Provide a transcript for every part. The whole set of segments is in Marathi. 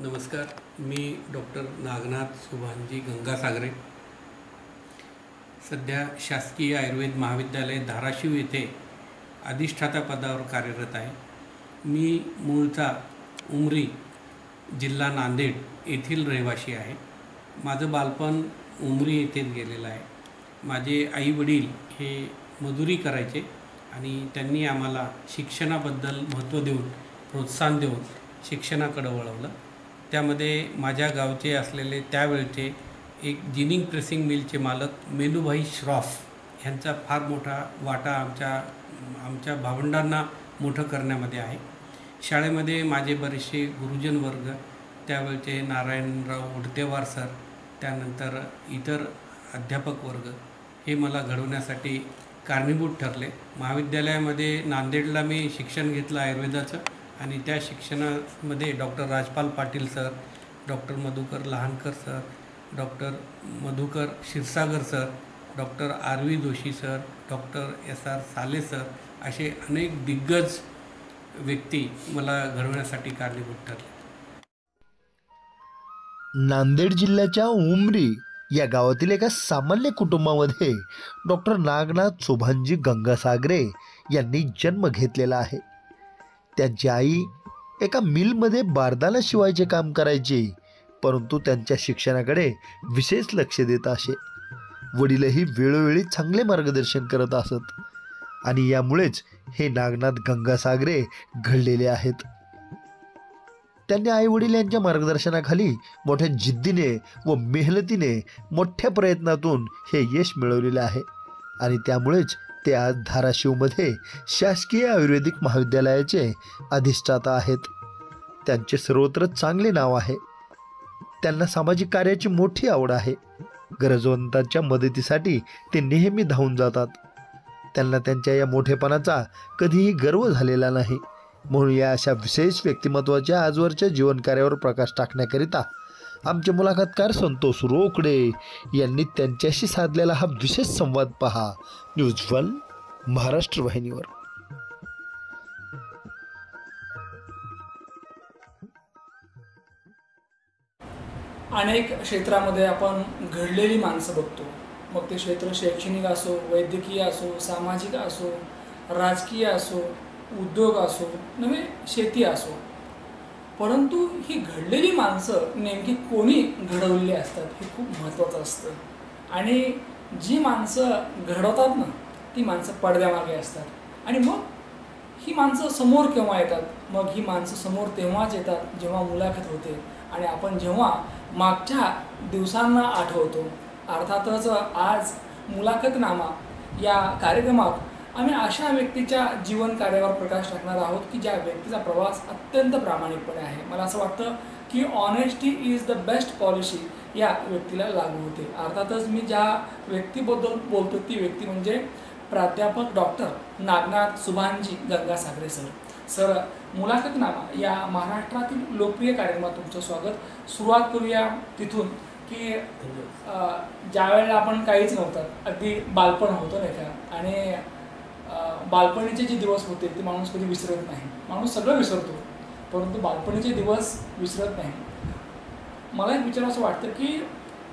नमस्कार. मी डॉक्टर नागनाथ शुभांजी गंगासागरे. सध्या शासकीय आयुर्वेद महाविद्यालय धाराशिव येथे अधिष्ठाता पदावर कार्यरत आहे. मी मूळचा उमरी जिल्हा नांदेड येथील रहिवासी आहे. माझं बालपण उमरी येथेच गेलेलं आहे. माझे आई वडील हे मजुरी करायचे आणि त्यांनी आम्हाला शिक्षणाबद्दल महत्त्व देऊन प्रोत्साहन देऊन शिक्षणाकडे वळवलं. त्यामध्ये माझ्या गावचे असलेले त्यावेळचे एक जिनिंग प्रेसिंग मिलचे मालक मेनूभाई श्रॉफ ह्यांचा फार मोठा वाटा आमच्या भावंडांना मोठं करण्यामध्ये आहे. शाळेमध्ये माझे बरेचसे गुरुजन वर्ग, त्यावेळचे नारायणराव उडतेवार सर, त्यानंतर इतर अध्यापक वर्ग हे मला घडवण्यासाठी कारणीभूत ठरले. महाविद्यालयामध्ये नांदेडला मी शिक्षण घेतलं आयुर्वेदाचं आणि त्या शिक्षणामध्ये doctor Rajpal Patil sir, doctor Madhukar Lahankar sir, doctor Madhukar Kshirsagar sir, doctor R V Joshi sir, doctor S R Sale sir असे अनेक दिग्गज व्यक्ती मला घडवण्यासाठी कारणीभूत ठरले. नांदेड जिल्ह्याच्या उमरी या गावातील एका सामान्य कुटुंबामध्ये डॉक्टर नागनाथ शुभांजी गंगासागरे यांनी जन्म घेतलेला आहे. त्यांची आई एका मिलमध्ये बारदाना शिवायचे काम करायची, परंतु त्यांच्या शिक्षणाकडे विशेष लक्ष देत असे. वडीलही वेळोवेळी चांगले मार्गदर्शन करत असत आणि यामुळेच हे नागनाथ गंगासागरे घडलेले आहेत. त्यांनी आई वडील यांच्या मार्गदर्शनाखाली मोठ्या जिद्दीने व मेहनतीने मोठ्या प्रयत्नातून हे यश मिळवलेले आहे आणि त्यामुळेच ते आज धाराशिवमध्ये शासकीय आयुर्वेदिक महाविद्यालयाचे अधिष्ठाता आहेत. त्यांचे सर्वत्र चांगले नाव आहे. त्यांना सामाजिक कार्याची मोठी आवड आहे. गरजवंतांच्या मदतीसाठी ते नेहमी धावून जातात. त्यांना त्यांच्या या मोठेपणाचा कधीही गर्व झालेला नाही. म्हणून या अशा विशेष व्यक्तिमत्वाच्या आजवरच्या जीवनकार्यावर प्रकाश टाकण्याकरिता आमचे मुलाखतकार संतोष रोकडे यांनी त्यांच्याशी साधलेला हा विशेष संवाद पहा न्यूज 1 महाराष्ट्र वाहिनीवर. अनेक क्षेत्रामध्ये आपण घडलेली माणसं बघतो. मग ते क्षेत्र शैक्षणिक असो, वैद्यकीय असो, सामाजिक असो, राजकीय असो, उद्योग असो, नव्हे शेती असो. परंतु ही घडलेली माणसं नेमकी कोणी घडवलेली असतात हे खूप महत्त्वाचं असतं. आणि जी माणसं घडवतात ना, ती माणसं पडद्यामागे असतात. आणि मग ही माणसं समोर केव्हा येतात? मग ही माणसं समोर तेव्हाच येतात जेव्हा मुलाखत होते आणि आपण जेव्हा मागच्या दिवसांना आठवतो. अर्थातच आज मुलाखतनामा या कार्यक्रमात आम्ही अशा व्यक्तीच्या जीवन कार्यावर प्रकाश टाकणार आहोत की ज्या व्यक्तीचा प्रवास अत्यंत प्रामाणिकपणे आहे. मला असं वाटतं की honesty is the best policy या व्यक्तीला लागू होते. अर्थातच मी ज्या व्यक्तीबद्दल बोलतो ती व्यक्ती म्हणजे प्राध्यापक doctor Nagnath Shubhanji Gangasagare sir. Sir, Mulakhatnama या महाराष्ट्रातील लोकप्रिय कार्यक्रमात तुमचं स्वागत. सुरुवात करूया तिथून की ज्या वेळेला आपण काहीच नव्हतं, अगदी बालपण होतं नाही का, आणि बालपणीचे जे दिवस होते ते माणूस कधी विसरत नाही. माणूस सगळं विसरतो परंतु बालपणीचे दिवस विसरत नाही. मला एक विचारावं असं वाटतं की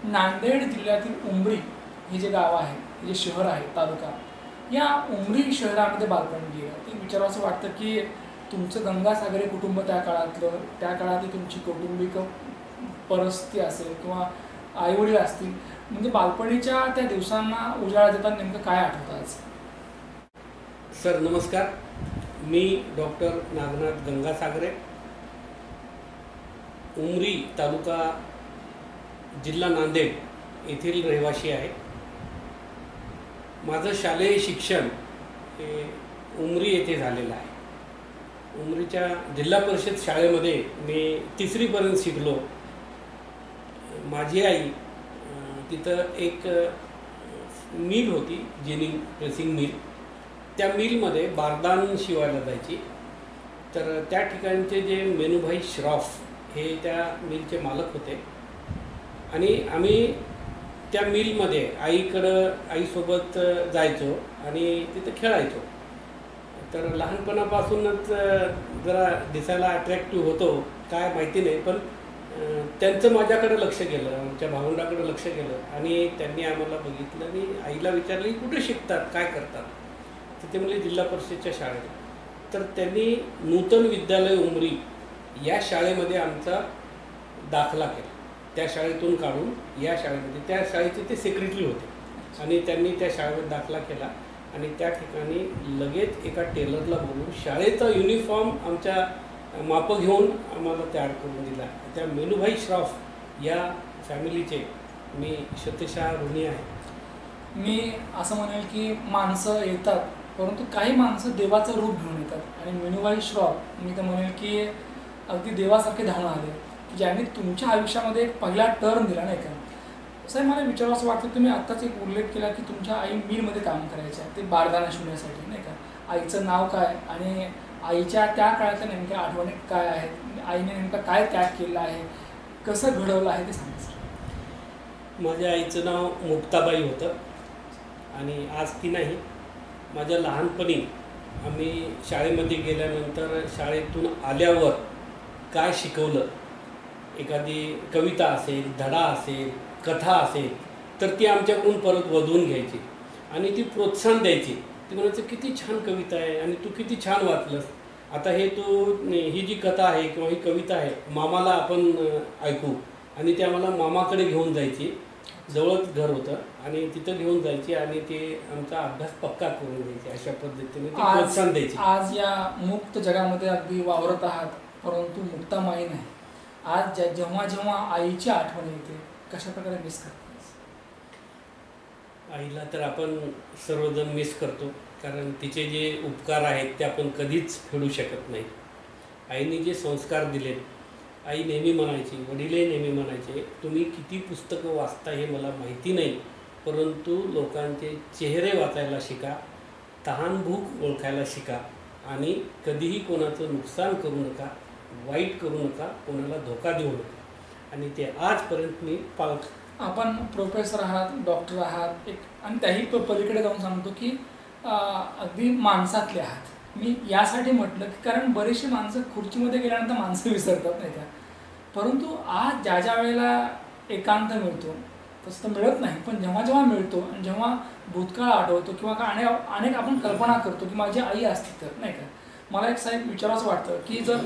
नांदेड जिल्ह्यातील उमरी हे जे गाव आहे, हे जे शहर आहे, तालुका, या उमरी शहरामध्ये बालपण गेलं. ते विचारावं असं वाटतं की तुमचं गंगासागरे कुटुंब त्या काळातली तुमची कौटुंबिक परिस्थिती असेल किंवा आईवडील असतील, म्हणजे बालपणीच्या त्या दिवसांना उजाळा देताना नेमकं काय आठवतं आज? सर नमस्कार. मी डॉक्टर नागनाथ गंगासागरे, उमरी तालुका जिल्हा नांदेड येथील रहिवासी आहे. माझं शालेय शिक्षण हे उमरी येथे झालेलं आहे. उमरीच्या जिल्हा परिषद शाळेमध्ये मी 3रीपर्यंत शिकलो. माझी आई तिथं एक मिल होती, जिनिंग प्रेसिंग मिल. त्या मिलमध्ये बारदान शिवायला जायची. तर त्या ठिकाणचे जे मेनूभाई श्रॉफ हे त्या मिलचे मालक होते आणि आम्ही त्या मिलमध्ये आईसोबत जायचो आणि तिथं खेळायचो. तर लहानपणापासूनच जरा दिसायला अट्रॅक्टिव्ह होतो, काय माहिती नाही, पण त्यांचं माझ्याकडे लक्ष गेलं, आमच्या भावंडाकडे लक्ष गेलं आणि त्यांनी आम्हाला बघितलं आणि आईला विचारलं की कुठे शिकतात, काय करतात? तर ते म्हणले जिल्हा परिषदेच्या शाळेत. तर त्यांनी नूतन विद्यालय उमरी या शाळेमध्ये आमचा दाखला केला. त्या शाळेतून काढून या शाळेमध्ये, त्या शाळेचे ते सेक्रेटरी होते आणि त्यांनी त्या शाळेत दाखला केला आणि त्या ठिकाणी लगेच एका टेलरला बोलून शाळेचा युनिफॉर्म आमच्या मापं घेऊन आम्हाला तयार करून दिला. त्या मेनूभाई श्रॉफ या फॅमिलीचे मी शतशः ऋणी आहे. मी असं म्हणेल की माणसं येतात, परंतु काही माणसं देवाचं रूप घेऊन येतात आणि मेनूभाई श्रॉफ मी तर म्हणेल की अगदी देवासारखे धावून आले की ज्यांनी तुमच्या आयुष्यामध्ये एक पहिला टर्न दिला, नाही का? साहेब, मला विचारावं असं वाटतं, तुम्ही आत्ताच एक उल्लेख केला की तुमच्या आई मिलमध्ये काम करायच्या, ते बारदाना शिवण्यासाठी, नाही का? आईचं नाव काय आणि आईच्या त्या काळाच्या नेमक्या आठवणी काय आहेत, आईने नेमका काय त्याग केला आहे, कसं घडवलं आहे ते सांगा सर. माझ्या आईचं नाव मुक्ताबाई होतं आणि आज ती नाही. माझ्या लहानपणी आम्ही शाळेमध्ये गेल्यानंतर शाळेतून आल्यावर काय शिकवलं, एखादी कविता असेल, धडा असेल, कथा असेल, तर ती आमच्याकडून परत वधवून घ्यायची आणि ती प्रोत्साहन द्यायची. ती म्हणायचं किती छान कविता आहे आणि तू किती छान वाचलंस, आता हे तू ही जी कथा आहे किंवा ही कविता आहे मामाला आपण ऐकू. आणि ती आम्हाला मामाकडे घेऊन जायची, जवळच घर होतं आणि तिथं घेऊन जायची आणि ते आमचा अभ्यास पक्का करून द्यायची. अशा पद्धतीने ती प्रोत्साहन द्यायची. आज या मुक्त जगामध्ये अगदी वावरत आहात, परंतु मुक्तामाई नाही. आज जेव्हा जेव्हा आईची आठवण येते, कशा प्रकारे मिस करतात? आईला तर आपण सर्वजण मिस करतो, कारण तिचे जे उपकार आहेत ते आपण कधीच फेडू शकत नाही. आईने जे संस्कार दिलेत, आई नेहमी म्हणायची, वडीलही नेहमी म्हणायचे, तुम्ही किती पुस्तकं वाचता हे मला माहिती नाही, परंतु लोकांचे चेहरे वाचायला शिका, तहानभूक ओळखायला शिका आणि कधीही कोणाचं नुकसान करू नका, वाईट करू नका, कोणाला धोका देऊ नका. आणि ते आजपर्यंत मी पाळतो. आपण प्रोफेसर आहात, डॉक्टर आहात, एक आणि त्याही पलीकडे जाऊन सांगतो की अगदी माणसातले आहात. मी यासाठी म्हटलं की कारण बरीचशी माणसं खुर्चीमध्ये गेल्यानंतर माणसं विसरतात, नाही का? परंतु आज ज्या ज्या वेळेला एकांत मिळतो, तसं तर मिळत नाही, पण जेव्हा जेव्हा मिळतो आणि जेव्हा भूतकाळ आठवतो किंवा अनेक आपण कल्पना करतो की माझी आई असती तर, नाही का? मला एक साहेब विचारावंसं वाटतं की जर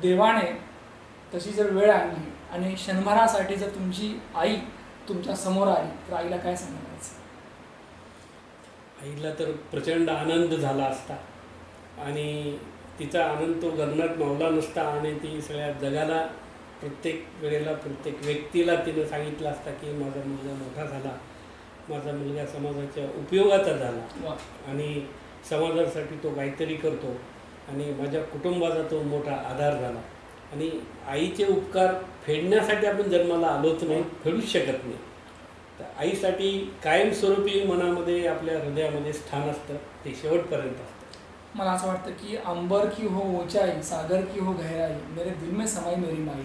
देवाने तशी जर वेळ आणली आणि क्षणभरासाठी जर तुमची आई तुमच्या समोर आली, तर आईला काय सांगायचं? आईला तर प्रचंड आनंद झाला असता आणि तिचा आनंद तो गगनात मावला नसता आणि ती सगळ्या जगाला, प्रत्येक वेळेला, प्रत्येक व्यक्तीला तिनं सांगितलं असता की माझा मुलगा मोठा झाला, माझा मुलगा समाजाच्या उपयोगाचा झाला आणि समाजासाठी तो काहीतरी करतो आणि माझ्या कुटुंबाचा तो मोठा आधार झाला. आणि आईचे उपकार फेडण्यासाठी आपण जन्माला आलोच नाही, फेडूच शकत नाही. तर आईसाठी कायमस्वरूपी मनामध्ये, आपल्या हृदयामध्ये स्थान असतं, ते शेवटपर्यंत असतं. मला असं वाटतं की अंबर की हो ऊंचाई, सागर की हो गहराई, मेरे दिल में समाई मेरी माई,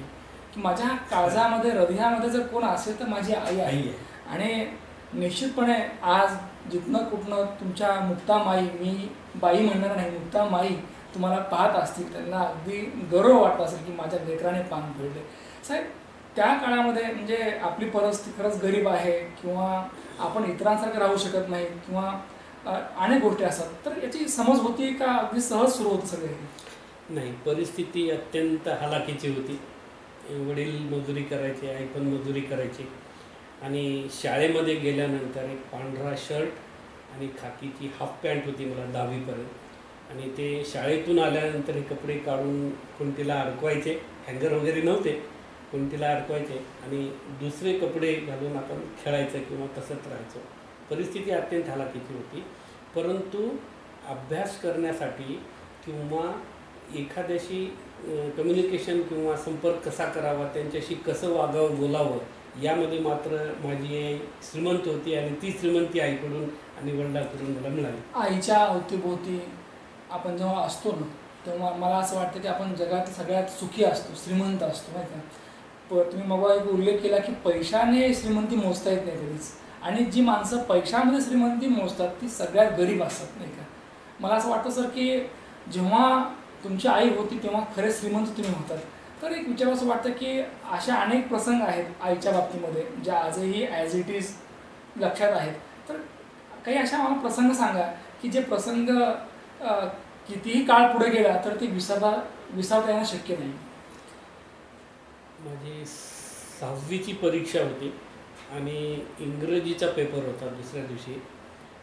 की माझ्या काळजामध्ये, हृदयामध्ये जर कोण असेल तर माझी आई आहे. आणि निश्चितपणे आज जिथनं कुठनं तुमच्या मुक्तामाई, मी बाई म्हणणार नाही, मुक्तामाई तुम्हाला पाहत असतील, त्यांना अगदी गर्व वाटत असेल की माझ्या लेकराने पान फेडले. साहेब, त्या काळामध्ये म्हणजे आपली परिस्थिती खरंच गरीब आहे किंवा आपण इतरांसारखं राहू शकत नाही किंवा अनेक गोष्टी असतात, तर याची समज होती का अगदी सहज सुरू होतं सगळे? नाही, परिस्थिती अत्यंत हालाकीची होती. वडील मजुरी करायचे, आई पण मजुरी करायची आणि शाळेमध्ये गेल्यानंतर एक पांढरा शर्ट आणि खाकीची हाफ पॅन्ट होती मला 10वीपर्यंत. आणि ते शाळेतून आल्यानंतर हे कपडे काढून कोणतीला अडकवायचे, हँगर वगैरे नव्हते, कोणतीला अडकवायचे आणि दुसरे कपडे घालून आपण खेळायचं किंवा तसंच राहायचो. परिस्थिती अत्यंत हालाकीची होती, परंतु अभ्यास करण्यासाठी किंवा एखाद्याशी कम्युनिकेशन किंवा संपर्क कसा करावा, त्यांच्याशी कसं वागावं, बोलावं, यामध्ये मात्र माझी आई श्रीमंत होती आणि ती श्रीमंती आईकडून आणि वडिलांकडून मला मिळाली. आईच्या अवतीभोवती आपण जेव्हा असतो ना, तेव्हा मला असं वाटतं की आपण जगात सगळ्यात सुखी असतो, श्रीमंत असतो, नाही का? तुम्ही मग एक उल्लेख केला की पैशाने श्रीमंती मोजता येत नाही कधीच, आणि जी माणसं पैशामध्ये श्रीमंती मोजतात ती सगळ्यात गरीब असतात, नाही का? मला असं वाटतं सर की जेव्हा तुमची आई होती तेव्हा खरे श्रीमंत तुम्ही होतात. तर एक विचारावं वाटतं की अशा अनेक प्रसंग आहेत आईच्या बाबतीमध्ये ज्या आजही ॲज इट इज लक्षात आहेत. तर काही अशा मला प्रसंग सांगा की जे प्रसंग कितीही काळ पुढे गेला तर ते विसरता येणं शक्य नाही. माझी 6वीची परीक्षा होती आणि इंग्रजीचा पेपर होता दुसऱ्या दिवशी.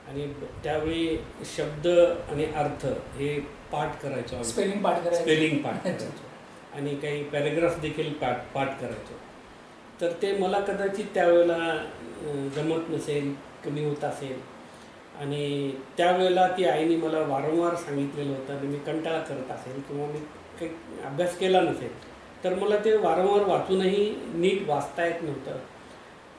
आणि त्यावेळी शब्द आणि अर्थ हे पाठ करायचो आम्ही. स्पेलिंग पाठ करायचं. स्पेलिंग पाठ करायचो आणि काही पॅरेग्राफ देखील पाठ करायचो. तर ते मला कदाचित त्यावेळेला जमत नसेल, कमी होत असेल. आणि त्यावेळेला ती आईने मला वारंवार सांगितलेलं होतं आणि मी कंटाळा करत असेल किंवा मी काही अभ्यास केला नसेल तर मला ते वारंवार वाचूनही नीट वाचता येत नव्हतं.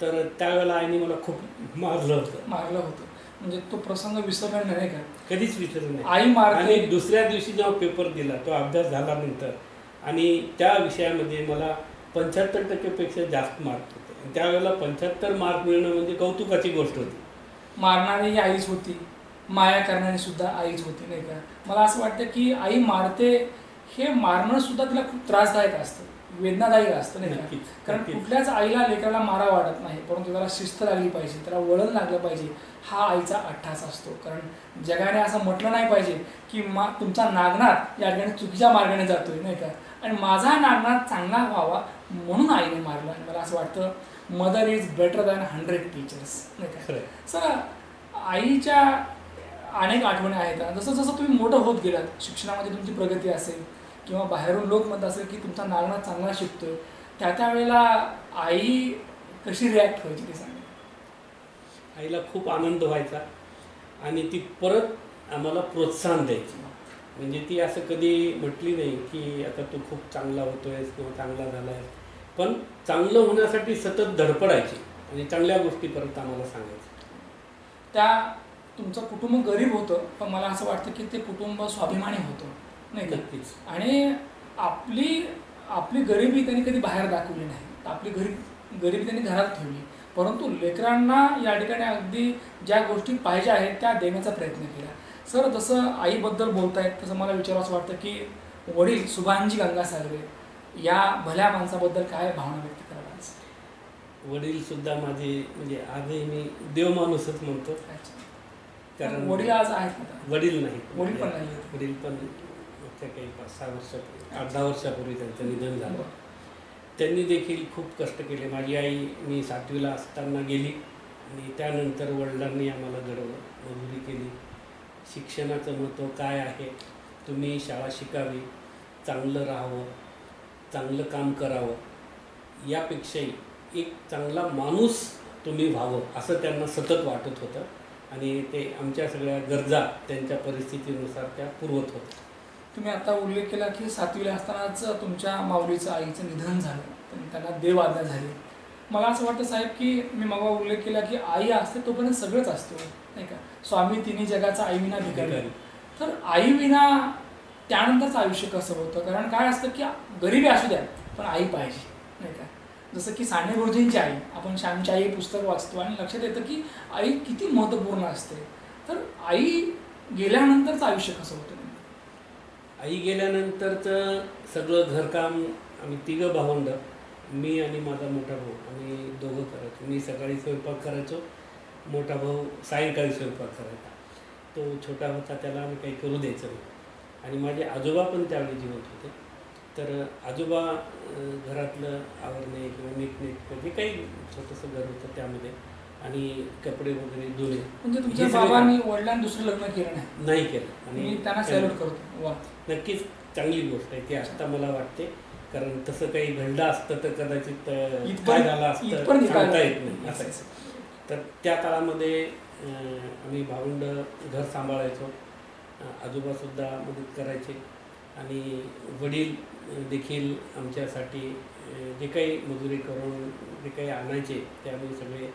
तर त्यावेळेला आईने मला खूप मारलं होतं. म्हणजे तो प्रसंग विसरणार नाही का? कधीच विसरलं नाही. आई मारते. आणि दुसऱ्या दिवशी जेव्हा पेपर दिला तो अभ्यास झाल्यानंतर आणि त्या विषयामध्ये मला 75% जास्त मार्क होते. त्यावेळेला 75 मार्क मिळणं म्हणजे कौतुकाची गोष्ट होती. मारणारी आईच होती, माया करणारी सुद्धा आईच होती, नाही का? मला असं वाटतं की आई मारते हे मारणं सुद्धा तिला खूप त्रासदायक असतं, वेदनादायक असतं, नाही का? कारण कुठल्याच आईला लेकराला मारा वाटत नाही, परंतु त्याला शिस्त लागली पाहिजे, त्याला वळण लागलं पाहिजे, हा आईचा अट्टास असतो. कारण जगाने असं म्हटलं नाही पाहिजे की तुमचा नागनाथ या ठिकाणी चुकीच्या मार्गाने जातोय, नाही का? आणि माझा नागनाथ चांगला व्हावा म्हणून आईने मारला. आणि मला असं वाटतं mother is better than 100 teachers, नाही का? सर, आईच्या अनेक आठवणी आहेत. जसं जसं तुम्ही मोठं होत गेलात, शिक्षणामध्ये तुमची प्रगती असेल किंवा बाहेरून लोक म्हणत असेल की तुमचा नागनाथ चांगला शिकतोय, त्या वेळेला आई कशी रिॲक्ट व्हायची ते सांगा. आईला खूप आनंद व्हायचा आणि ती परत आम्हाला प्रोत्साहन द्यायची. म्हणजे ती असं कधी म्हटली नाही की आता तू खूप चांगला होतोयस किंवा चांगला झाला आहेस, पण चांगलं होण्यासाठी सतत धडपडायची आणि चांगल्या गोष्टी परत आम्हाला सांगायची. तुमचं कुटुंब गरीब होतं, पण मला असं वाटतं की ते कुटुंब स्वाभिमानी होतं, नाही का? नक्कीच. आणि आपली गरिबी त्यांनी कधी बाहेर दाखवली नाही, आपली गरिबी त्यांनी घरात ठेवली, परंतु लेकरांना या ठिकाणी अगदी ज्या गोष्टी पाहिजे आहेत त्या देण्याचा प्रयत्न केला. सर, जसं आईबद्दल बोलतायत तसं मला विचारावं वाटतं की वडील सुभानजी गंगासागरे या भल्या माणसाबद्दल काय भावना व्यक्त करायला? वडील सुद्धा माझे म्हणजे आजही मी देव माणूसच म्हणतो. कारण वडील आज आहेत? वडील नाही, वडील पण नाही. वडील पण काही 5-6 वर्षापूर्वी, 8-10 वर्षापूर्वी त्यांचं निधन झालं. त्यांनी देखील खूप कष्ट केले. माझी आई मी 7वीला असताना गेली आणि त्यानंतर वडिलांनी आम्हाला घडवलं, मजुरी केली. शिक्षणाचं महत्त्व काय आहे, तुम्ही शाळा शिकावी, चांगलं राहावं, चांगलं काम करावं, यापेक्षाही एक चांगला माणूस तुम्ही व्हावं असं त्यांना सतत वाटत होतं आणि ते आमच्या सगळ्या गरजा त्यांच्या परिस्थितीनुसार त्या पुरवत होत्या. तुम्ही आता उल्लेख केला की 7वीला असतानाच तुमच्या माऊलीचं आईचं निधन झालं, त्यांना देवआज्ञा झाली. मला असं वाटतं साहेब की मी मग उल्लेख केला की आई असते तोपर्यंत सगळंच असतं, नाही का? स्वामी तिन्ही जगाचा आई विना भिकारी. तर आई विना त्यानंतरचं आयुष्य कसं होतं? कारण काय असतं की गरिबी असू द्या पण आई पाहिजे, नाही का? जसं की साने गुरुजींची आई, आपण श्यामची आई पुस्तक वाचतो आणि लक्षात येतं की आई किती महत्त्वपूर्ण असते. तर आई गेल्यानंतरचं आयुष्य कसं होतं? आई गेल्यानंतरचं सगळं घरकाम आम्ही 3 भावंड, मी आणि माझा मोठा भाऊ, आम्ही दोघं करायचो. मी सकाळी स्वयंपाक करायचो, मोठा भाऊ सायंकाळी स्वयंपाक करायचा. तो छोटा होता, त्याला आम्ही काही करू द्यायचं नाही. आणि माझे आजोबा पण त्यावेळी जिवंत होते. तर आजोबा घरातलं आवरणे किंवा नीटनेटकं जे काही छोटंसं घर होतं त्यामध्ये आणि कपडे वगैरे धुणे. म्हणजे तुमच्या बाबांनी वडिलांनी दुसरं लग्न केलं नाही केलं आणि त्यांना सॅल्यूट करतो. वा, नक्कीच चांगली गोष्ट आहे ती. आत्ता मला वाटते, कारण तसं काही घडलं असतं तर कदाचित काय झालं असतं सांगता येत नाही असं. तर त्या काळामध्ये आम्ही भावंड घर सांभाळायचो, आजोबासुद्धा मदत करायचे आणि वडील देखील आमच्यासाठी जे काही मजुरी करून जे काही आणायचे ते आम्ही सगळे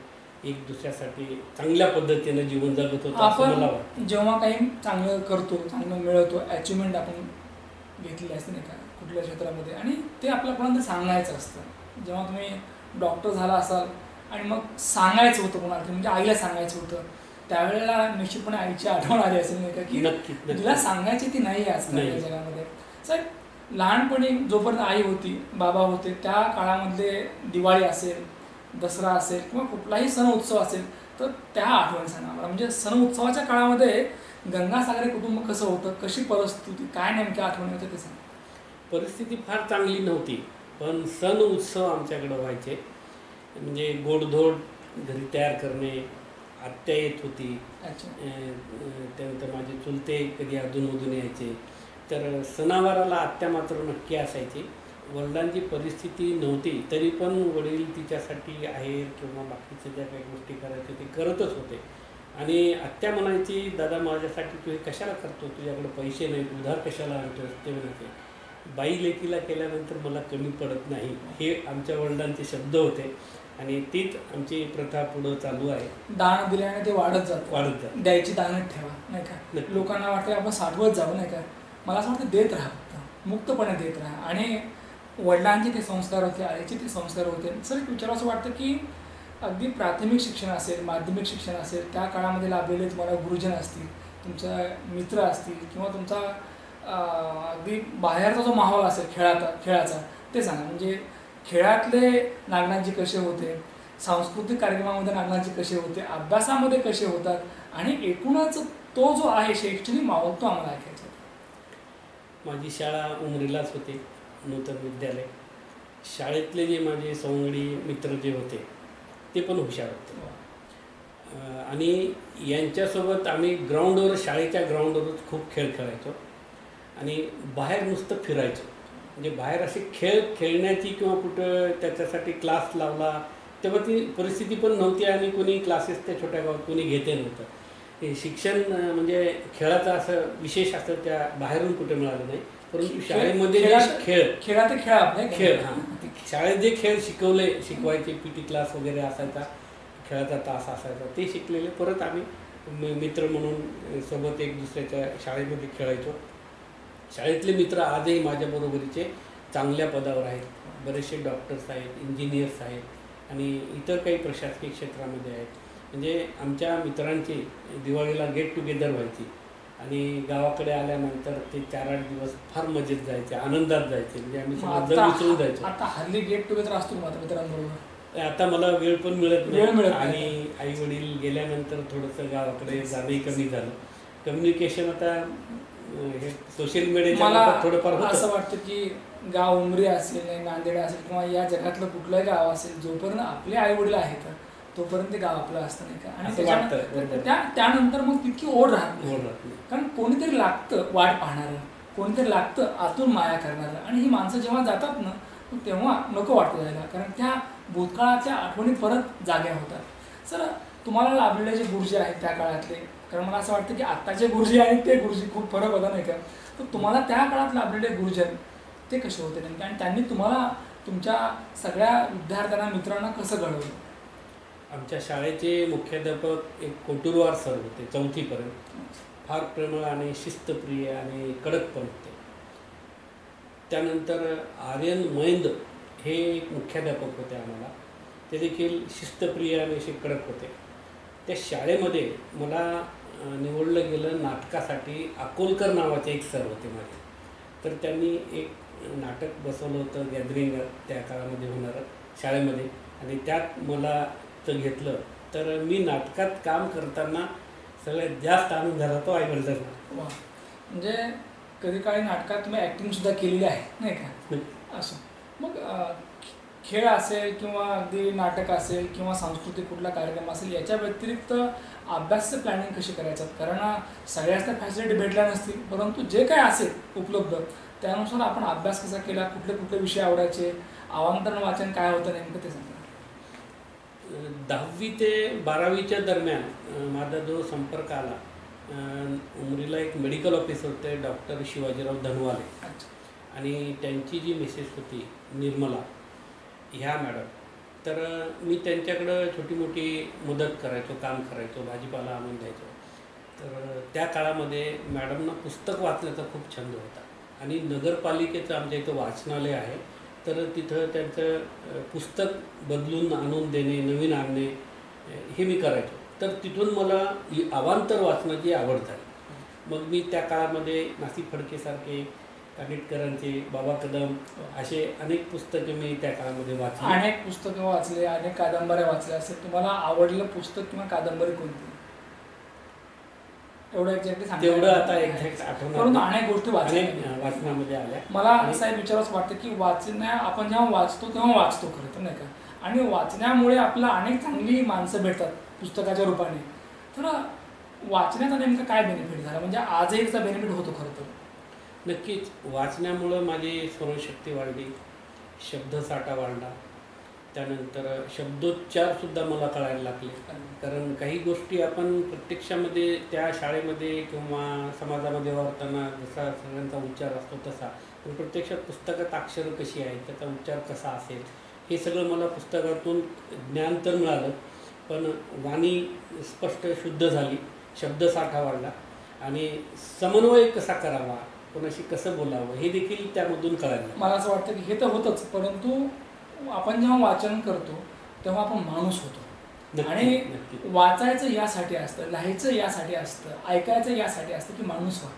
एक दुसऱ्यासाठी चांगल्या पद्धतीनं जीवन जगत होतो असं मला वाटतं. जेव्हा काही चांगलं करतो, चांगलं मिळवतो, अचिव्हमेंट आपण घेतलेली असते, नाही का, कुठल्या क्षेत्रामध्ये, आणि ते आपल्यापर्यंत सांगायचं असतं. जेव्हा तुम्ही डॉक्टर झाला असाल आणि मग सांगायचं होतं कोणाला, म्हणजे आईला सांगायचं होतं, त्यावेळेला निश्चितपणे आईची आठवण आली असेल, नाही का, की तुला सांगायची ती नाही आजकाल या जगामध्ये. साहेब, लहानपणी जोपर्यंत आई होती बाबा होते त्या काळामधले दिवाळी असेल, दसरा असेल किंवा कुठलाही सण उत्सव असेल तर त्या आठवणी सांगा मला. म्हणजे सण उत्सवाच्या काळामध्ये गंगासागरे कुटुंब कसं होतं, कशी परिस्थिती, काय नेमक्या आठवणी होत्या ते सांगा. परिस्थिती फार चांगली नव्हती, पण सण उत्सव आमच्याकडं व्हायचे. म्हणजे गोडधोड घरी तयार करणे, आत्या येत होती, अच्छा. त्यानंतर माझे चुलते कधी अधूनमधून यायचे. तर सणावाराला आत्या मात्र नक्की असायची. वडिलांची परिस्थिती नव्हती तरी पण वडील तिच्यासाठी आहेर किंवा बाकीच्या ज्या काही गोष्टी करायचे ते करतच होते. आणि आत्या म्हणायची, दादा माझ्यासाठी तू हे कशाला करतो, तुझ्याकडे पैसे नाहीत, उधार कशाला आणतोस. ते म्हणायचे, बाई लेकीला केल्यानंतर मला कमी पडत नाही, हे आमच्या वडिलांचे शब्द होते. आणि तीच आमची प्रथा पुढं चालू आहे. दान दिल्याने ते वाढत जातं. द्यायची दानच ठेवा, नाही का. नक्की. लोकांना वाटतं आपण साठवत जावं, नाही का. मला असं वाटतं देत राहा, फक्त मुक्तपणे देत राहा. आणि वडिलांचे ते संस्कार होते, आईचे ते संस्कार होते. सर एक विचार असं वाटतं की अगदी प्राथमिक शिक्षण असेल, माध्यमिक शिक्षण असेल, त्या काळामध्ये लाभलेले तुम्हाला गुरुजन असतील, तुमचा मित्र असतील किंवा तुमचा अगदी बाहेरचा जो माहोल असेल खेळाचा ते सांगा. म्हणजे खेळातले नागनाथजी कसे होते, सांस्कृतिक कार्यक्रमामध्ये नागनाथजी कसे होते, अभ्यासामध्ये कसे होतात, आणि एकूणच तो जो आहे शैक्षणिक माहोल तो आम्हाला ऐकायचा होता. माझी शाळा उमरीलाच होती, नूतन विद्यालय. शाळेतले जे माझे सवंगडी मित्र जे होते ते पण हुशार होते. आणि यांच्यासोबत आम्ही ग्राउंडवर, शाळेच्या ग्राउंडवरच खूप खेळ खेळायचो आणि बाहेर नुसतं फिरायचो. म्हणजे बाहेर असे खेळ खेळण्याची किंवा कुठं त्याच्यासाठी क्लास लावला तेव्हा ती परिस्थिती पण नव्हती आणि कोणी क्लासेस त्या छोट्या गावात कोणी घेते नव्हतं. हे शिक्षण म्हणजे खेळाचं असं विशेष असं त्या बाहेरून कुठे मिळालं नाही. परंतु शाळेमध्ये जे खेळात आपले खेळ शाळेत जे खेळ शिकवायचे, पीटी क्लास वगैरे असायचा, खेळाचा तास असायचा, ते शिकलेले परत आम्ही मित्र म्हणून सोबत एक दुसऱ्याच्या शाळेमध्ये खेळायचो. शाळेतले मित्र आजही माझ्या बरोबरीचे चांगल्या पदावर आहेत. बरेचसे डॉक्टर्स आहेत, इंजिनियर्स आहेत आणि इतर काही प्रशासकीय क्षेत्रामध्ये आहेत. म्हणजे आमच्या मित्रांची दिवाळीला गेट टुगेदर व्हायची आणि गावाकडे आल्यानंतर ते 4-8 दिवस फार मजेत जायचे, आनंदात जायचे. म्हणजे आम्ही सगळं विसरून जायचो. आता हल्ली गेट टुगेदर असतो माझ्या मित्रांबरोबर, आता मला वेळ पण मिळत नाही आणि आई वडील गेल्यानंतर थोडंसं गावाकडे जाणंही कमी झालं. कम्युनिकेशन आता हे सोशल मीडियाच्या थोडंफार होतं. असं वाटतं की गाव उमरी असेल, नांदेड असेल किंवा या जगातलं कुठलंही गाव असेल, जोपर्यंत आपले आई वडील आहेत तोपर्यंत ते गाव आपलं असतं, नाही का. आणि त्यानंतर मग तितकी ओढ राहत नाही. कारण कोणीतरी लागतं वाट पाहणारं, कोणीतरी लागतं आतून माया करणारं. आणि ही माणसं जेव्हा जातात ना तेव्हा नको वाटतं जायला, कारण त्या भूतकाळाच्या आठवणी परत जाग्या होतात. सर तुम्हाला लाभलेले जे गुरुजी आहेत त्या काळातले, कारण मला असं वाटतं की आत्ताचे गुरुजी आणि ते गुरुजी खूप फरक होता, नाही का. तर तुम्हाला त्या काळात लाभलेले गुरुजन ते कसे होते नेमके, आणि त्यांनी तुम्हाला तुमच्या सगळ्या विद्यार्थ्यांना मित्रांना कसं घडवलं. आमच्या शाळेचे मुख्याध्यापक एक कोटुरवार सर होते 4थीपर्यंत. फार प्रेमळ आणि शिस्तप्रिय आणि कडक पण होते. त्यानंतर आर्यन महेंद्र हे एक मुख्याध्यापक होते आम्हाला. ते देखील शिस्तप्रिय आणि असे कडक होते. त्या शाळेमध्ये मला निवडलं गेलं नाटकासाठी. अकोलकर नावाचे एक सर होते माझे. तर त्यांनी एक नाटक बसवलं होतं, गॅदरिंग त्या काळामध्ये होणारं शाळेमध्ये, आणि त्यात मला तर घेतलं. तर मी नाटकात काम करताना सगळ्यात जास्त आनंद झाला तो आईवडिलांना. म्हणजे कधी काळी नाटकात तुम्ही ॲक्टिंगसुद्धा केलेली आहे, नाही का. असं मग खेळ असेल किंवा अगदी नाटक असेल किंवा सांस्कृतिक कुठला कार्यक्रम असेल, याच्या व्यतिरिक्त अभ्यासाचं प्लॅनिंग कशी करायचं. कारण सगळ्याच त्या फॅसिलिटी भेटल्या नसतील, परंतु जे काय असेल उपलब्ध त्यानुसार आपण अभ्यास कसा केला, कुठले कुठले विषय आवडायचे, अवांतरण वाचन काय होतं नेमकं ते सांगा. 10वी ते 12वीच्या दरम्यान माझा जो संपर्क आला, उमरीला एक मेडिकल ऑफिसर होते डॉक्टर शिवाजीराव धनवाले, आणि त्यांची जी मिसेस होती निर्मला ह्या मॅडम. तर मी त्यांच्याकडं छोटी मोठी मदत करायचो, काम करायचो, भाजीपाला आणून द्यायचो. तर त्या काळामध्ये मॅडमना पुस्तक वाचण्याचा खूप छंद होता आणि नगरपालिकेचं आमच्या इथं वाचनालय आहे. तर तिथं त्यांचं पुस्तक बदलून आणून देणे, नवीन आणणे हे मी करायचो. तर तिथून मला ही अवांतर वाचनाची आवड झाली. मग मी त्या काळामध्ये नासी फडकेसारखे कानिटकरांचे, बाबा कदम असे अनेक पुस्तके मी त्या काळामध्ये वाचली. अनेक पुस्तकं वाचले, अनेक कादंबऱ्या वाचल्या. असेल तुम्हाला आवडलेलं पुस्तक किंवा कादंबरी कोणती? एवढं एक्झॅक्टली सांगता तेवढं येणार आता नाही. एक्झॅक्ट आठवणार परंतु नाही. अनेक गोष्टी वाचल्या. अनेक वाचनामध्ये आल्या. मला असं एक विचारावंसं वाटतं की आपण जेव्हा वाचतो तेव्हा वाचतो खरं तर, नाही का? आणि वाचण्यामुळे आपल्याला अनेक चांगली माणसं भेटतात पुस्तकाच्या रूपाने. तर वाचण्याचा नेमका काय बेनिफिट झाला, म्हणजे आजही त्याचा बेनिफिट होतो खरं तर? नक्कीच वाचण्यामुळं माझी स्मरणशक्ती वाढली, शब्दसाठा वाढला, त्यानंतर शब्दोच्चारसुद्धा मला कळायला लागले. कारण काही गोष्टी आपण प्रत्यक्षामध्ये त्या शाळेमध्ये किंवा समाजामध्ये वावरताना जसा सगळ्यांचा उच्चार असतो तसा, पण प्रत्यक्षात पुस्तकात अक्षरं कशी आहेत, त्याचा उच्चार कसा असेल, हे सगळं मला पुस्तकातून ज्ञान तर मिळालं, पण वाणी स्पष्ट शुद्ध झाली, शब्दसाठा वाढला आणि समन्वय कसा करावा, कोणाशी कसं बोलावं हे देखील त्यामधून कळालं. मला असं वाटतं की हे तर होतंच, परंतु आपण जेव्हा वाचन करतो तेव्हा आपण माणूस होतो. आणि वाचायचं यासाठी असतं, लिहायचं यासाठी असतं, ऐकायचं यासाठी असतं की माणूस व्हा.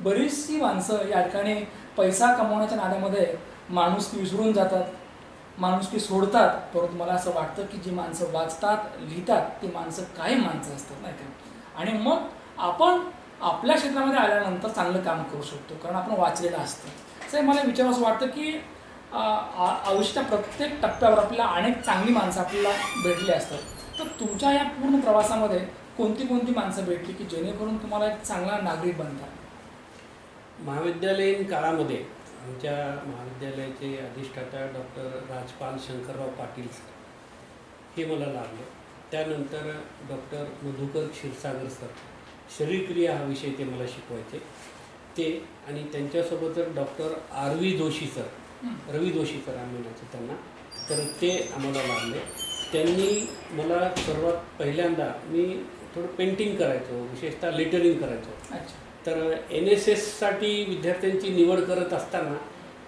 बरीचशी माणसं या ठिकाणी पैसा कमवण्याच्या नादामध्ये माणुसकी विसरून जातात, माणुसकी सोडतात. परंतु मला असं वाटतं की जी माणसं वाचतात, लिहितात, ती माणसं कायम माणसं असतात, नाही का? आणि मग आपण आपल्या क्षेत्रामध्ये आल्यानंतर चांगलं काम करू शकतो, कारण आपण वाचलेलं असतं. असं मला विचारावं वाटतं की आयुष्याच्या प्रत्येक टप्प्यावर आपल्याला अनेक चांगली माणसं आपल्याला भेटली असतात. तर तुमच्या या पूर्ण प्रवासामध्ये कोणती कोणती माणसं भेटली की जेणेकरून तुम्हाला एक चांगला नागरिक बनता? महाविद्यालयीन काळामध्ये आमच्या महाविद्यालयाचे अधिष्ठाता डॉक्टर राजपाल शंकरराव पाटील सर हे मला लाभले. त्यानंतर डॉक्टर मधुकर क्षीरसागर सर, शरीरक्रिया हा विषय ते मला शिकवायचे ते, आणि त्यांच्यासोबतच डॉक्टर रवी जोशी सर आम्ही म्हणायचो त्यांना, तर ते आम्हाला लाभले. त्यांनी मला सर्वात पहिल्यांदा, मी थोडं पेंटिंग करायचो, विशेषतः लेटरिंग करायचो. तर NSSसाठी विद्यार्थ्यांची निवड करत असताना,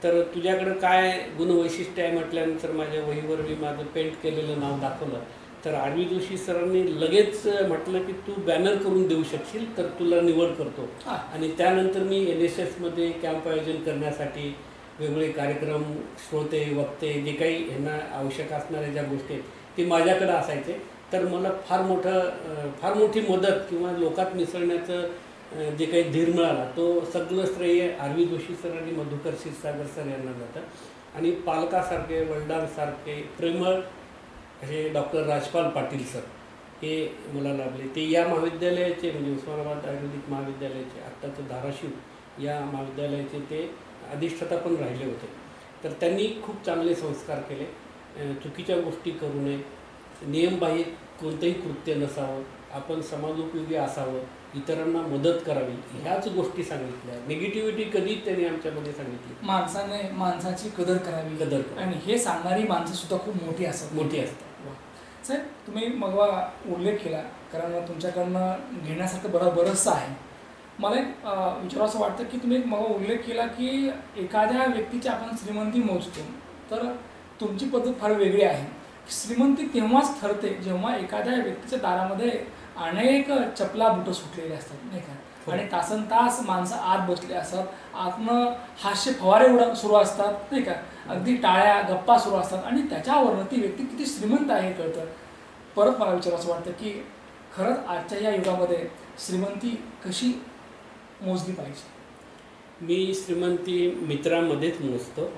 तर तुझ्याकडं काय गुणवैशिष्ट्य आहे म्हटल्यानंतर माझ्या वहीवर मी माझं पेंट केलेलं नाव दाखवलं. तर रवी जोशी सरांनी लगेच म्हटलं की तू बॅनर करून देऊ शकशील तर तुला निवड करतो. आणि त्यानंतर मी NSSमध्ये कॅम्प आयोजन करण्यासाठी वेगवेगळे कार्यक्रम, श्रोते, वक्ते, जे काही यांना आवश्यक असणाऱ्या ज्या गोष्टी आहेत ते माझ्याकडं असायचे. तर मला फार मोठी मदत किंवा लोकात मिसळण्याचं जे काही धीर मिळाला तो सगळं श्रेय रवी जोशी सर आणि मधुकर क्षीरसागर सर यांना जातं. आणि पालकासारखे, वडिलांसारखे प्रेमळ हे डॉक्टर राजपाल पाटील सर हे मला लाभले. ते या महाविद्यालयाचे, म्हणजे उस्मानाबाद आयुर्वेदिक महाविद्यालयाचे, आत्ताचं धाराशिव या महाविद्यालयाचे ते अधिष्ठाता पण राहिले होते. तर त्यांनी खूप चांगले संस्कार केले. चुकीच्या गोष्टी करू नये, नियमबाह्य कोणतंही कृत्य नसावं, आपण समाजोपयोगी असावं, इतरांना मदत करावी, ह्याच गोष्टी सांगितल्या. निगेटिव्हिटी कधीच त्यांनी आमच्यामध्ये सांगितली. माणसाची कदर करावी, आणि हे सांगणारी माणसं सुद्धा खूप मोठी असतात. साहेब, तुम्ही मग उल्लेख केला, कारण तुमच्याकडनं घेण्यासारखं बरंचसं आहे. मला एक विचारावं वाटतं की तुम्ही मग उल्लेख केला की एखाद्या व्यक्तीची आपण श्रीमंती मोजतो, तर तुमची पद्धत फार वेगळी आहे. श्रीमंती तेव्हाच ठरते जेव्हा एखाद्या व्यक्तीच्या दारामध्ये अनेक चपला बुटं सुटलेले असतात, नाही का? आणि तासनतास माणसं आत बसले असतात, आतनं हास्य फवारे सुरू असतात, नाही का? अगदी टाळ्या गप्पा सुरू असतात, आणि त्याच्यावरनं ती व्यक्ती किती श्रीमंत आहे कळतं. परत मला विचारावं वाटतं की खरंच आजच्या या युगामध्ये श्रीमंती कशी मोजली पाहिजे? मी श्रीमंती मित्रांमध्येच मोजतो.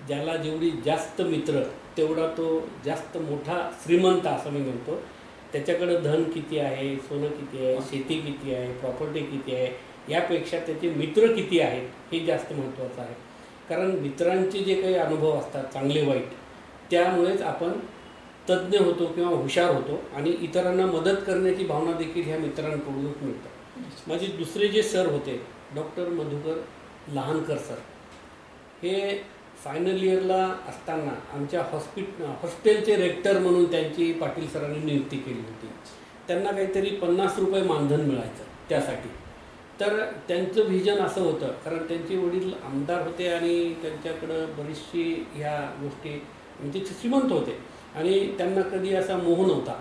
ज्याला जेवढी जास्त मित्र तेवढा तो जास्त मोठा श्रीमंत असं मी म्हणतो. त्याच्याकडं धन किती आहे, सोनं किती आहे, शेती किती आहे, प्रॉपर्टी किती आहे, यापेक्षा त्याचे मित्र किती आहेत हे जास्त महत्त्वाचं आहे. कारण मित्रांचे जे काही अनुभव असतात चांगले वाईट, त्यामुळेच आपण तज्ज्ञ होतो किंवा हुशार होतो, आणि इतरांना मदत करण्याची भावना देखील ह्या मित्रांकडूनच मिळतात. माझे दुसरे जे सर होते डॉक्टर मधुकर लहानकर सर, हे फायनल इयरला असताना आमच्या हॉस्टेलचे रेक्टर म्हणून त्यांची पाटील सरांनी नियुक्ती केली होती. त्यांना काहीतरी 50 रुपये मानधन मिळायचं त्यासाठी. तर त्यांचं व्हिजन असं होतं, कारण त्यांचे वडील आमदार होते आणि त्यांच्याकडं बरीचशी ह्या गोष्टी, म्हणजे श्रीमंत होते आणि त्यांना कधी असा मोह नव्हता.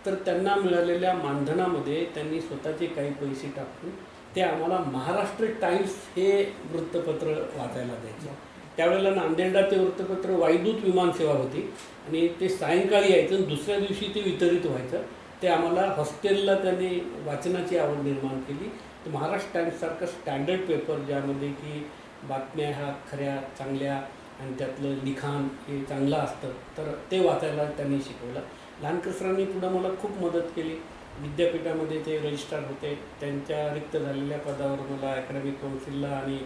तर त्यांना मिळालेल्या मानधनामध्ये त्यांनी स्वतःचे काही पैसे टाकून ते आम्हाला महाराष्ट्र टाइम्स हे वृत्तपत्र वाचायला द्यायचे. त्यावेळेला नांदेडला ते वृत्तपत्र वायुदूत विमानसेवा होती आणि ते सायंकाळी यायचं आणि दुसऱ्या दिवशी ते वितरित व्हायचं. ते आम्हाला हॉस्टेलला त्यांनी वाचनाची आवड निर्माण केली. तर महाराष्ट्र टाइम्ससारखं स्टँडर्ड पेपर ज्यामध्ये की बातम्या ह्या खऱ्या चांगल्या आणि त्यातलं लिखाण हे चांगलं असतं, तर ते वाचायला त्यांनी शिकवलं. लहानकर सरांनी पुढं मला खूप मदत केली. विद्यापीठामध्ये ते रजिस्ट्रार होते. त्यांच्या रिक्त झालेल्या पदावर मला अकॅडमिक काउन्सिलला आणि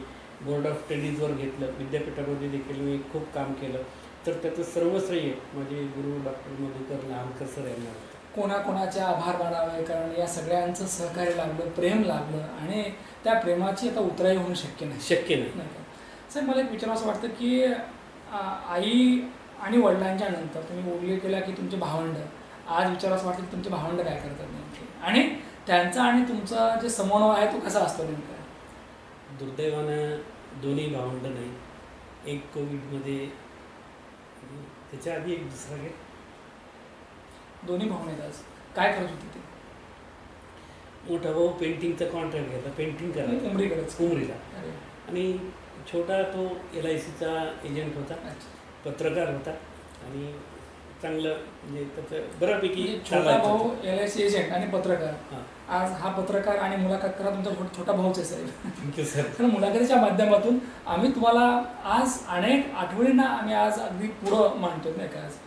बोर्ड ऑफ स्टडीजवर घेतलं. विद्यापीठामध्ये देखील मी खूप काम केलं. तर त्याचं सर्व श्रेय माझे गुरु डॉक्टर मधुकर लहानकर सर यांना होतं. कोणाकोणाचे आभार मानावे, कारण या सगळ्यांचं सहकार्य लागलं, प्रेम लागलं आणि त्या प्रेमाची आता उतराई होणं शक्य नाही. नाही का साहेब, मला एक विचारावं असं वाटतं की आई आणि वडिलांच्या नंतर तुम्ही उल्लेख केला की तुमचे भावंड, आज विचारावं असं वाटतं की तुमचे भावंड काय करतात नेमके आणि त्यांचा आणि तुमचा जे समन्वय आहे तो कसा असतो नेमका? दुर्दैवानं दोन्ही भावंड नाही. एक कोविडमध्ये, त्याच्या आधी एक दुसरा घे. दोन्ही भाऊ आहेत. आज काय करत होते ते? मोठा भाऊ पेंटिंगचा कॉन्ट्रॅक्ट घेतला, पेंटिंग करायला उमरीला. आणि छोटा तो LICचा एजंट होता, पत्रकार होता आणि चांगलं म्हणजे त्याचं बऱ्यापैकी छोटा भाऊ LIC एजंट आणि पत्रकार. आज हा पत्रकार आणि मुलाखत करा तुमचा छोटा भाऊच आहे साहेब. Thank you sir. कारण मुलाखतीच्या माध्यमातून आम्ही तुम्हाला आज अनेक आठवणींना आम्ही आज अगदी पुढं मांडतो नाही का. आज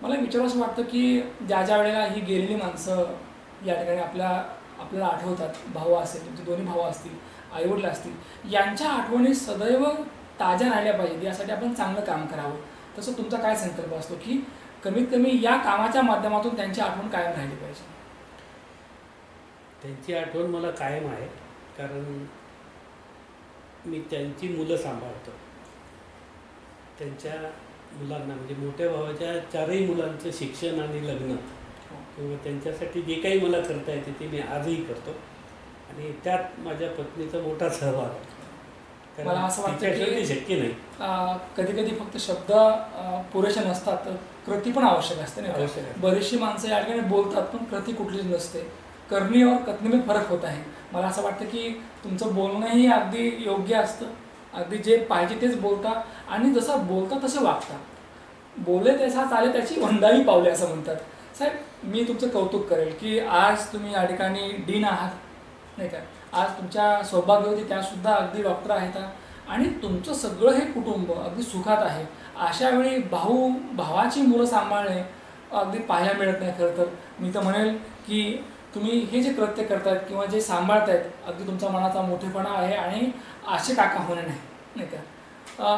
मला विचारावं असं वाटतं की ज्या वेळेला ही गेलेली माणसं या ठिकाणी आपल्याला आठवतात, भाऊ असेल, तुमचे दोन्ही भाऊ असतील, आईवडील असतील, यांच्या आठवणी सदैव ताज्या राहिल्या पाहिजेत यासाठी आपण चांगलं काम करावं. तसं तुमचा काय संकल्प असतो की कमीत कमी या कामाच्या माध्यमातून त्यांची आठवण कायम राहिली पाहिजे? त्यांची आठवण मला कायम आहे, कारण मी त्यांची मुलं सांभाळतो. त्यांच्या मुलांना म्हणजे मोठ्या भावाच्या 4ही मुलांचं शिक्षण आणि लग्न किंवा त्यांच्यासाठी जे काही मला करता येते ते मी आजही करतो आणि त्यात माझ्या पत्नीचा मोठा सहभाग आहे. मला असं वाटतं की शक्य नाही. कधी कधी फक्त शब्द पुरेसे नसतात, तर कृती पण आवश्यक असते नाही. बरीचशी माणसं या ठिकाणी बोलतात पण कृती कुठलीच नसते. करणी और कथनीमध्ये फरक होत आहे. मला असं वाटतं की तुमचं बोलणंही अगदी योग्य असतं, अगदी जे पाहिजे तेच बोलता आणि जसं बोलता तसं वागता. बोले तसा चाले त्याची वंदावी पावले असं म्हणतात. साहेब, मी तुमचं कौतुक करेल की आज तुम्ही या ठिकाणी डीन आहात नाही का. आज तुमच्या सौभाग्यवती त्यासुद्धा अगदी डॉक्टर आहेत आणि तुमचं सगळं हे कुटुंब अगदी सुखात आहे. अशा वेळी भावाची मुलं सांभाळणे अगदी पाहायला मिळत नाही. खरं तर मी तर म्हणेल की तुम्ही हे जे कृत्य करतायत किंवा जे सांभाळतायत अगदी तुमचा मनाचा मोठेपणा आहे आणि आशे काका होणे नाही का.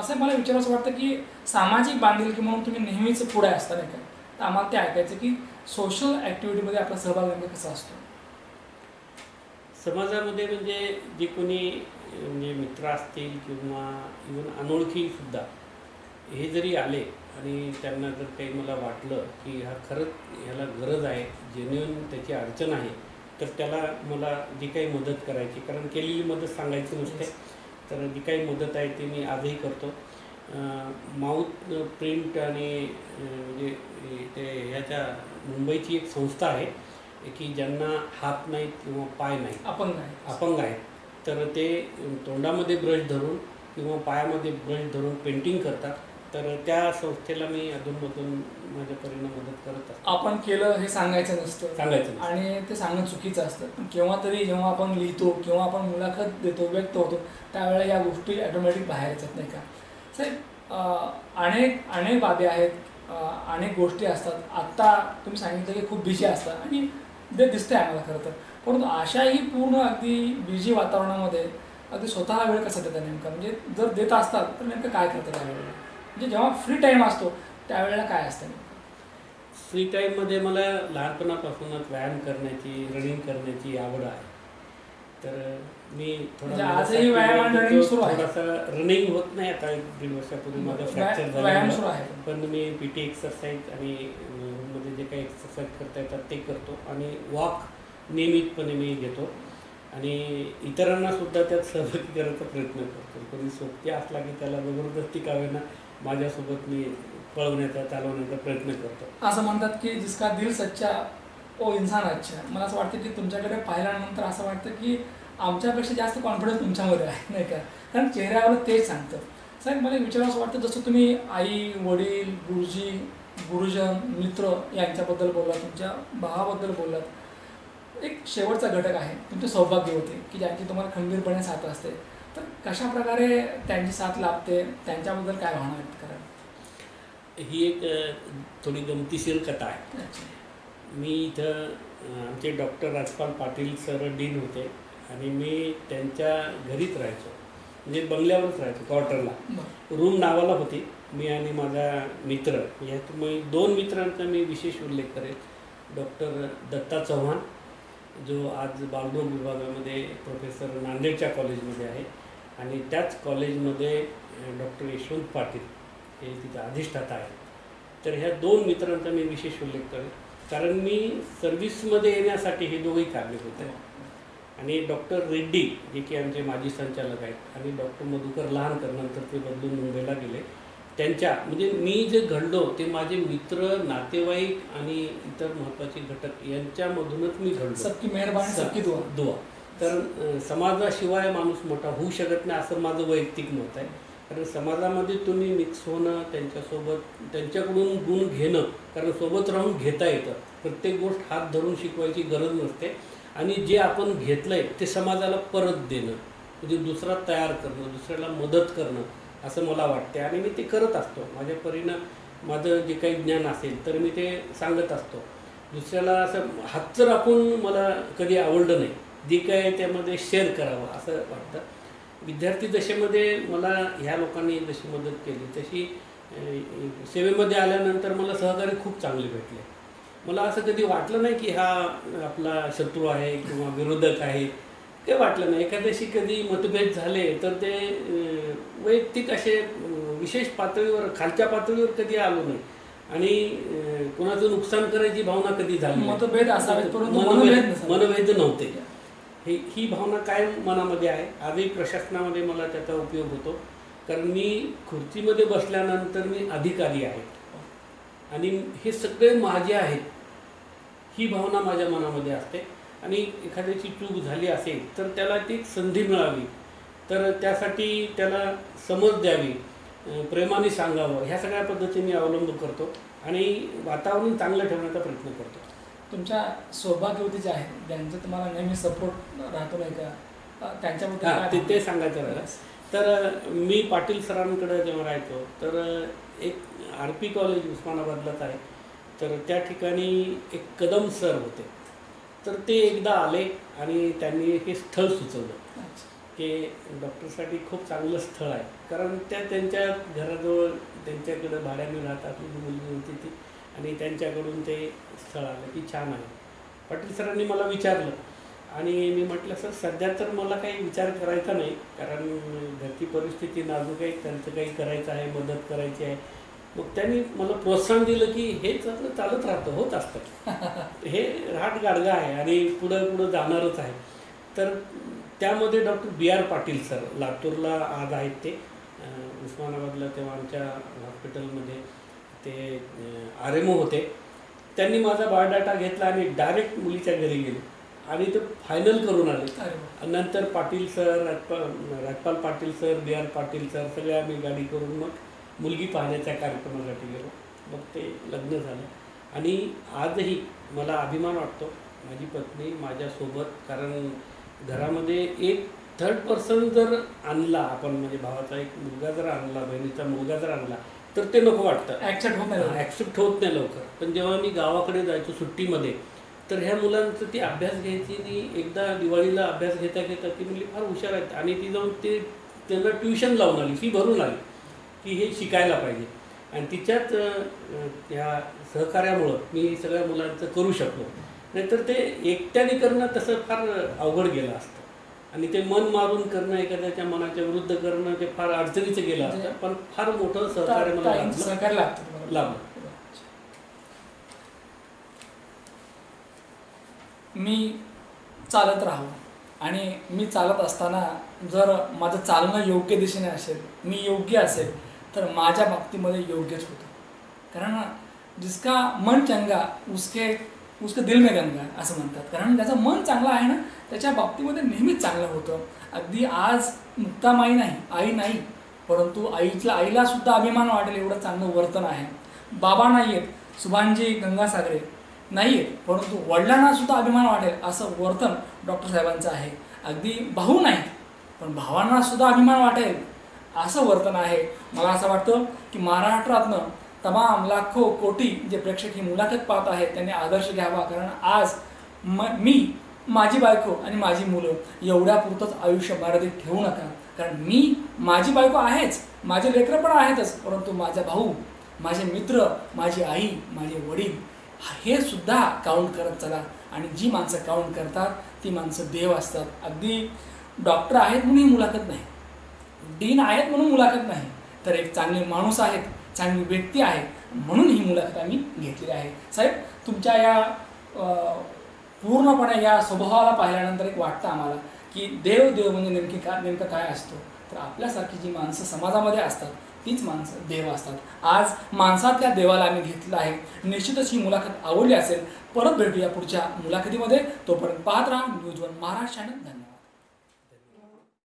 साहेब, मला विचारावं असं वाटतं की सामाजिक बांधिलकी म्हणून तुम्ही नेहमीच पुढे असता नाही का. तर आम्हाला ते ऐकायचं की सोशल ॲक्टिव्हिटीमध्ये आपला सहभाग नेमका कसा असतो? समाजामध्ये म्हणजे जे कोणी म्हणजे मित्र असतील किंवा इव्हन अनोळखीसुद्धा हे जरी आले आणि त्यांना जर काही मला वाटलं की हा खरंच ह्याला गरज आहे, जेन्युइन त्याची अडचण आहे, तर त्याला मला जी काही मदत करायची, कारण केलेली मदत सांगायची नसते, तर जी काही मदत आहे ती मी आजही करतो. माउथ प्रिंट आणि म्हणजे ते ह्याच्या मुंबईची एक संस्था आहे की ज्यांना हात नाहीत किंवा पाय नाही, अपंग आहेत, तर ते तोंडामध्ये ब्रश धरून किंवा पायामध्ये ब्रश धरून पेंटिंग करतात. तर त्या संस्थेला मी अधूनमधून माझ्या परीने मदत करत असतो. आपण केलं हे सांगायचं नसतं आणि ते सांगणं चुकीचं असतं. पण केव्हा तरी जेव्हा आपण लिहितो किंवा आपण मुलाखत देतो, व्यक्त होतो, त्यावेळेला या गोष्टी ॲटोमॅटिक बाहेर येतात नाही का. साहेब, अनेक बाबी आहेत, अनेक गोष्टी असतात. आत्ता तुम्ही सांगितलं की खूप बिझी असतात आणि ते दिसतंय आम्हाला खरं तर. परंतु अशाही पूर्ण अगदी बिझी वातावरणामध्ये अगदी स्वतःला वेळ कसा देता नेमका, म्हणजे जर देत असतात तर नेमकं काय करतं त्यावेळेला, म्हणजे जेव्हा फ्री टाईम असतो त्यावेळेला काय असतं? फ्री टाईममध्ये मला लहानपणापासूनच व्यायाम करण्याची, रनिंग करण्याची आवड आहे. तर मी आजही व्यायाम आणि रनिंग सुरू आहे. थोडासा रनिंग होत नाही, आता 1-1.5 वर्षापूर्वी माझा फ्रॅक्चर झाला, पण मी PT एक्सरसाइज आणि मध्ये जे काही एक्सरसाइज करता येतात ते करतो आणि वॉक नियमितपणे मी घेतो आणि इतरांना सुद्धा त्यात सहभागी करायचा प्रयत्न करतो. कोणी सोबती असला की त्याला जबरदस्ती का होईना माझ्यासोबत मी चालवण्याचा प्रयत्न करतो. असं म्हणतात की जिसका दिल सच्चा ओ इंसान अच्छा. मला असं वाटतं की तुमच्याकडे पाहिल्यानंतर असं वाटतं की आमच्यापेक्षा जास्त कॉन्फिडन्स तुमच्यामध्ये आहे नाही का, कारण चेहऱ्यावर तेच सांगतं. साहेब मला विचारावं असं वाटतं, जसं तुम्ही आई वडील गुरुजी गुरुजन मित्र यांच्याबद्दल बोललात, तुमच्या भावाबद्दल बोललात, एक शेवटचा घटक आहे तुमचे सौभाग्यवती की ज्यांची तुम्हाला खंबीरपणे साथ असते. तर कशा प्रकारे त्यांची साथ लाभते, त्यांच्याबद्दल काय भावना व्यक्त कराल? ही एक थोडी गमतीशीर कथा आहे. अच्छा. मी इथं आमचे doctor Rajpal Patil sir dean होते आणि मी त्यांच्या घरीच राहायचो, म्हणजे बंगल्यावरच राहायचो क्वार्टरला. बरं. रूम नावाला होती. मी आणि माझा मित्र, यात मी 2 मित्रांचा मी विशेष उल्लेख करेन. डॉक्टर दत्ता चव्हाण, जो आज बालरोग विभागामध्ये प्रोफेसर नांदेडच्या कॉलेजमध्ये आहे, आणि त्याच कॉलेजमध्ये डॉक्टर यशवंत पाटील हे तिथं अधिष्ठाता आहेत. तर ह्या 2 मित्रांचा मी विशेष उल्लेख करेन, कारण मी सर्व्हिसमध्ये येण्यासाठी हे दोघंही कारणीभूत आहेत. आणि डॉक्टर रेड्डी जे की आमचे माजी संचालक आहेत, आणि डॉक्टर मधुकर लहानकर, नंतर ते बदलून मुंबईला गेले, त्यांच्या म्हणजे मी जे घडलो ते माझे मित्र नातेवाईक आणि इतर महत्त्वाचे घटक यांच्यामधूनच मी घडलो. सबकी मेहरबानी सबकी दुआ. दुआ. तर समाजाशिवाय माणूस मोठा होऊ शकत नाही असं माझं वैयक्तिक मत आहे. कारण समाजामध्ये तुम्ही मिक्स होणं, त्यांच्यासोबत त्यांच्याकडून गुण घेणं, कारण सोबत राहून घेता येतं. प्रत्येक गोष्ट हात धरून शिकवायची गरज नसते, आणि जे आपण घेतलं आहे ते समाजाला परत देणं, म्हणजे दुसरा तयार करणं, दुसऱ्याला मदत करणं, असं मला वाटते. आणि मी ते करत असतो. माझ्या परीनं माझं जे काही ज्ञान असेल तर मी ते सांगत असतो. दुसऱ्याला असं हातचं राखून मला कधी आवडलं नाही, जे काय त्यामध्ये शेअर करावं असं वाटतं. विद्यार्थी दशेमध्ये मला ह्या लोकांनी जशी मदत केली तशी सेवेमध्ये आल्यानंतर मला सहकारी खूप चांगले भेटले. मला असं कधी वाटलं नाही की हा आपला शत्रू आहे किंवा विरोधक आहे, काही वाटलं नाही. एखाद्याशी कधी मतभेद झाले तर ते वैयक्तिक असे विशेष पातळीवर, खालच्या पातळीवर कधी आलो नाही, आणि कोणाचं नुकसान करायची भावना कधी झाली नाही. मतभेद असावेत परंतु मनभेद नव्हते. ही भावना कायम मनामध्ये आहे. आजही प्रशासनामध्ये मला त्याचा उपयोग होतो, कारण मी खुर्चीमध्ये बसल्यानंतर मी अधिकारी आहे आणि हे सगळे माझे आहेत, ही भावना माझ्या मनामध्ये असते. आणि एखाद्याची चूक झाली असेल तर त्याला ती संधी मिळावी, तर त्यासाठी त्याला समज द्यावी, प्रेमाने सांगावं, ह्या सगळ्या पद्धतीने अवलंब करतो आणि वातावरण चांगलं ठेवण्याचा प्रयत्न करतो. तुमच्या सौभाग्यवती जे आहेत ज्यांचं तुम्हाला नेहमी सपोर्ट राहतो नाही का, त्यांच्याबद्दल हां, काय ते सांगायचं राहिलं. तर मी पाटील सरांकडे जेव्हा राहायचो तर एक RP कॉलेज उस्मानाबादलाच आहे, तर त्या ठिकाणी एक कदम सर होते. तर ते एकदा आले आणि त्यांनी हे स्थळ सुचवलं की डॉक्टरसाठी खूप चांगलं स्थळ आहे, कारण त्यांच्या घराजवळ त्यांच्याकडं भाड्याने राहतात मुलगी होती ती, आणि त्यांच्याकडून ते स्थळ आलं की छान आहे. पाटील सरांनी मला विचारलं आणि मी म्हटलं सर सध्या तर मला काही विचार करायचा नाही, कारण घरची परिस्थिती नाजूक आहे, त्यांचं काही करायचं आहे, मदत करायची आहे. मग त्यांनी मला प्रोत्साहन दिलं की हे चालत राहतं, होत असतं, हे राट गाडगा आहे आणि पुढं जाणारच आहे. तर त्यामध्ये डॉक्टर BR पाटील सर लातूरला आज आहेत, ते उस्मानाबादला तेव्हा आमच्या हॉस्पिटलमध्ये ते RMO होते. त्यांनी माझा बायोडाटा घेतला आणि डायरेक्ट मुलीच्या घरी गेले आणि ते फायनल करून आले. नंतर Patil sir, Rajpal Patil sir, BR Patil sir, सगळे आम्ही गाडी करून मग मुलगी पाहण्याच्या कार्यक्रमासाठी गेलो. मग ते लग्न झालं आणि आजही मला अभिमान वाटतो माझी पत्नी माझ्यासोबत, कारण घरामध्ये एक थर्ड पर्सन जर आणला आपण, म्हणजे भावाचा एक मुलगा जर आणला, बहिणीचा मुलगा जर आणला, तर ते नको वाटतं, ॲक्सेप्ट होत नाही लवकर. पण जेव्हा मी गावाकडे जायचो सुट्टीमध्ये, तर ह्या मुलांचं ती अभ्यास घ्यायची आणि एकदा दिवाळीला अभ्यास घेता घेता ती मुली फार हुशार आहेत आणि ती जाऊन ते त्यांना ट्युशन लावून आली, फी भरून आली की हे शिकायला पाहिजे. आणि तिच्याच त्या सहकार्यामुळं मी सगळ्या मुलांचं करू शकलो. नाहीतर ते एकट्याने करणं तसं फार अवघड गेलं असतं, आणि ते मन मारून करणं, एखाद्याच्या मनाच्या विरुद्ध करणं, ते फार अडचणीचं गेलं असतं. पण फार मोठं सहकार्य मला लाभलं. मी चालत राहावं आणि मी चालत असताना जर माझं चालणं योग्य दिशेने असेल, मी योग्य असेल, तर माझ्या बाबतीमध्ये योग्यच होतं. कारण जिसका मन चंगा उसके दिल में गंगा असं म्हणतात. कारण ज्याचं मन चांगलं आहे ना त्याच्या बाबतीमध्ये नेहमीच चांगलं होतं. अगदी आज मुक्तामाई नाही, आई नाही, परंतु आईला सुद्धा अभिमान वाटेल एवढं चांगलं वर्तन आहे. बाबा नाही आहेत, सुभानजी गंगासागरे नाही आहेत, परंतु वडिलांना सुद्धा अभिमान वाटेल असं वर्तन डॉक्टर साहेबांचं आहे. अगदी भाऊ नाही, पण भावांना सुद्धा अभिमान वाटेल असं वर्तन आहे. मला असं वाटतं की महाराष्ट्रातनं तमाम लाखो कोटी जे प्रेक्षक ही मुलाखत पाहत आहेत त्यांनी आदर्श घ्यावा. कारण आज मी, माझी बायको आणि माझी मुलं एवढ्यापुरतंच आयुष्य मर्यादित ठेवू नका. कारण मी, माझी बायको आहेच, माझे लेकरं पण आहेतच, परंतु माझा भाऊ, माझे मित्र, माझी आई, माझे वडील हे सुद्धा काउंट करत चला. आणि जी माणसं काउंट करतात ती माणसं देव असतात. अगदी डॉक्टर आहेत म्हणून ही मुलाखत नाही, डीन आहेत म्हणून मुलाखत नाही, तर एक चांगले माणूस आहेत, चांगली व्यक्ती आहे म्हणून ही मुलाखत आम्ही घेतलेली आहे. साहेब, तुमच्या या पूर्णपणे या स्वभावाला पाहिल्यानंतर एक वाटतं आम्हाला की देव म्हणजे नेमकं काय असतो. तर आपल्यासारखी जी माणसं समाजामध्ये असतात तीच माणसं देव असतात. आज माणसातल्या देवाला आम्ही घेतलं आहे. निश्चितच ही मुलाखत आवडली असेल. परत भेटूया पुढच्या मुलाखतीमध्ये. तोपर्यंत पाहत राहा न्यूज वन महाराष्ट्र चॅनल. धन्यवाद.